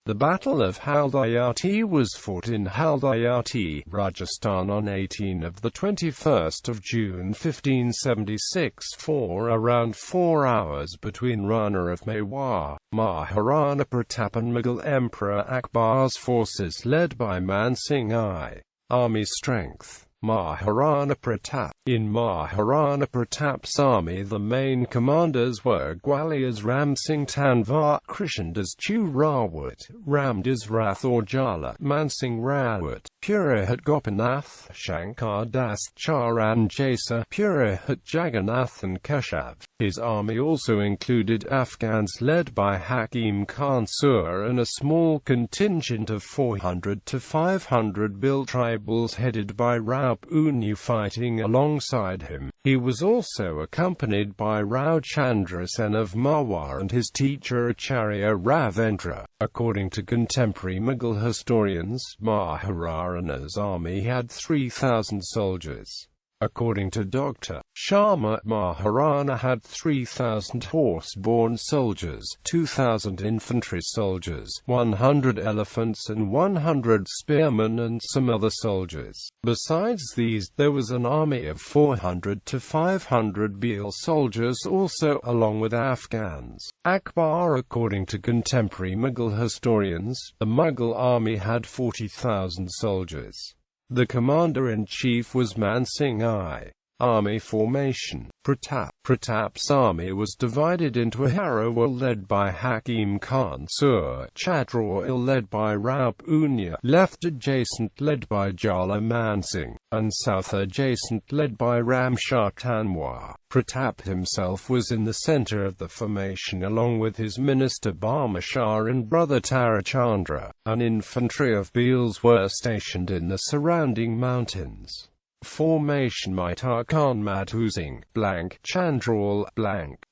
The Battle of Haldighati was fought in Haldighati, Rajasthan on 21st of June 1576 for around 4 hours between Rana of Mewar, Maharana Pratap and Mughal Emperor Akbar's forces led by Man Singh I. Army strength. Maharana Pratap. In Maharana Pratap's army the main commanders were Gwalior's Ram Singh Tanwar, Krishnadas Chu Rawat, Ramdas Rathore Jala, Man Singh Rawat, Purahat Gopinath, Shankar Das Charan Jasa, Purahat Jagannath and Keshav. His army also included Afghans led by Hakim Khan Sur and a small contingent of 400 to 500 Bhil tribals headed by Rao Unu fighting alongside him. He was also accompanied by Rao Chandra Sen of Mewar and his teacher Acharya Ravendra. According to contemporary Mughal historians, Maharana's army had 3,000 soldiers. According to Dr. Sharma, Maharana had 3,000 horse-borne soldiers, 2,000 infantry soldiers, 100 elephants and 100 spearmen and some other soldiers. Besides these, there was an army of 400 to 500 Bhil soldiers also, along with Afghans. Akbar. According to contemporary Mughal historians, the Mughal army had 40,000 soldiers. The commander-in-chief was Man Singh I. Army formation. Pratap's army was divided into a Harawal led by Hakim Khan Sur, Chhatrawal led by Rao Unu, left adjacent led by Jala Man Singh, and south adjacent led by Ram Shah Tanwar. Pratap himself was in the center of the formation along with his minister Bhama Shah and brother Tarachandra. An infantry of Bhils were stationed in the surrounding mountains. Formation Mitar Khan Madhusing, Chandrawal,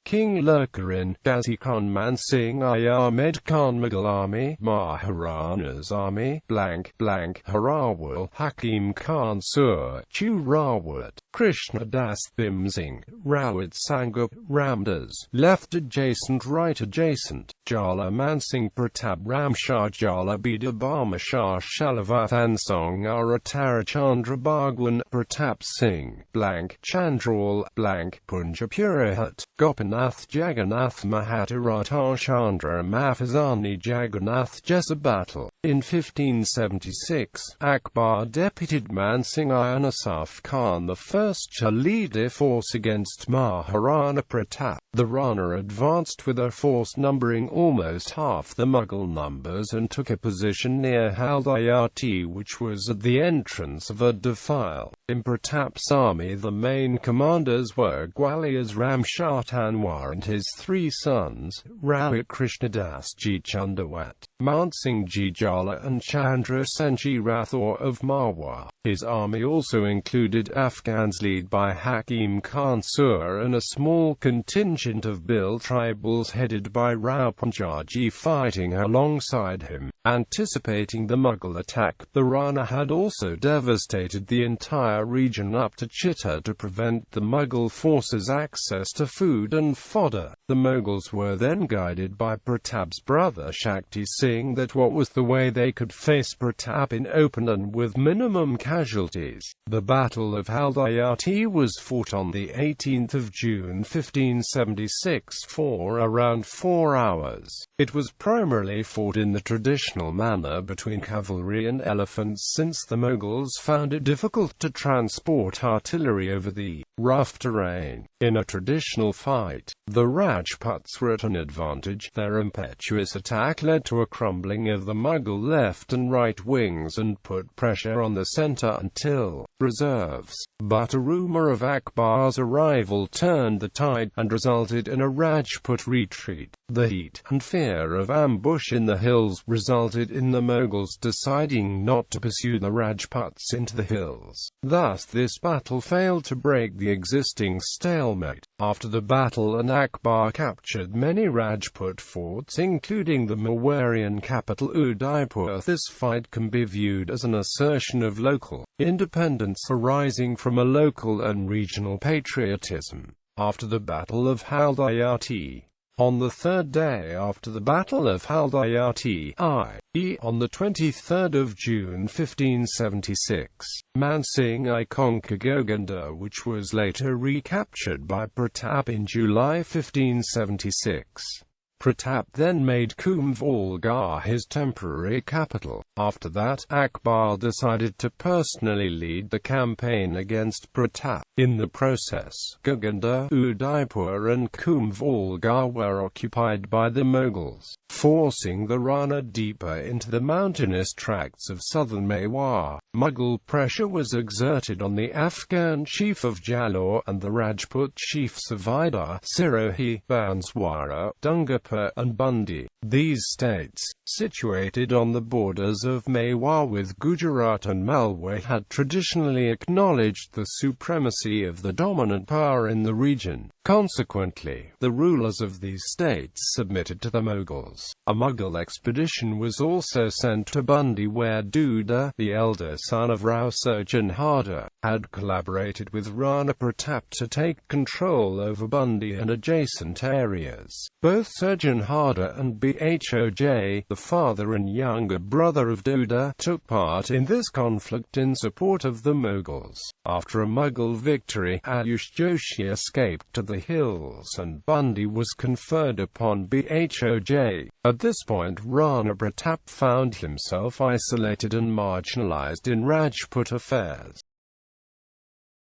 King Lurkarin, Ghazi Khan Man Singh I Ahmed Khan Mughal army, Maharana's army, Harawal, Hakim Khan Sur, Chu Rawat, Krishna Das Bimsing, Rawat Sangup, Ramdas, left adjacent right adjacent, Jala Man Singh Pratap Ram Shah Jala Bida Bhama Shah Shalavat Ansong Aratara Chandra Bhagwan Pratap Singh, Chandrawal, Punja Purahat, Gopinath Jagannath Mahatma Chandra Mafazani Jagannath Jessa battle. In 1576, Akbar deputed Man Singh I and Asaf Khan the first to lead a force against Maharana Pratap. The Rana advanced with a force numbering almost half the Mughal numbers and took a position near Haldighati, which was at the entrance of a defile. In Pratap's army the main commanders were Gwalior's Ram Shah Tanwar and his 3 sons, Rao Krishnadas Ji Chundawat, Man Singh Ji Jala and Chandra Sen Ji Rathore of Mewar. His army also included Afghans led by Hakim Khan Sur and a small contingent of Bhil tribals headed by Rao Punjaji fighting alongside him. Anticipating the Mughal attack, the Rana had also devastated the entire region up to Chitta to prevent the Mughal forces access to food and fodder. The Mughals were then guided by Pratap's brother Shakti Singh that what was the way they could face Pratap in open and with minimum casualties. The Battle of Haldighati was fought on the 18th of June 1576 for around 4 hours. It was primarily fought in the traditional manner between cavalry and elephants since the Mughals found it difficult to transport artillery over the rough terrain. In a traditional fight, the Rajputs were at an advantage. Their impetuous attack led to a crumbling of the Mughal left and right wings and put pressure on the center until reserves. But a rumor of Akbar's arrival turned the tide and resulted in a Rajput retreat. The heat and fear of ambush in the hills resulted in the Mughals deciding not to pursue the Rajputs into the hills. Thus this battle failed to break the existing stalemate. After the battle, Akbar captured many Rajput forts including the Mewarian capital Udaipur. This fight can be viewed as an assertion of local independence arising from a local and regional patriotism. After the Battle of Haldighati, On the third day after the Battle of Haldighati, i.e. on the 23rd of June 1576, Man Singh I conquered Govinda, which was later recaptured by Pratap in July 1576. Pratap then made Kumbhalgarh his temporary capital. After that, Akbar decided to personally lead the campaign against Pratap. In the process, Govinda, Udaipur and Kumbhalgarh were occupied by the Mughals, forcing the Rana deeper into the mountainous tracts of southern Mewar. Mughal pressure was exerted on the Afghan chief of Jalore and the Rajput chiefs of Ida, Sirohi, Banswara, Dungapur and Bundi. These states, situated on the borders of Mewar with Gujarat and Malwa, had traditionally acknowledged the supremacy of the dominant power in the region. Consequently, the rulers of these states submitted to the Mughals. A Mughal expedition was also sent to Bundi, where Duda, the elder son of Rao Surjanhada, had collaborated with Rana Pratap to take control over Bundi and adjacent areas. Both Surjanhada and Bhoj, the father and younger brother of Duda, took part in this conflict in support of the Mughals. After a Mughal victory, Ayush Joshi escaped to the hills and Bundi was conferred upon Bhoj. At this point, Rana Pratap found himself isolated and marginalized in Rajput affairs.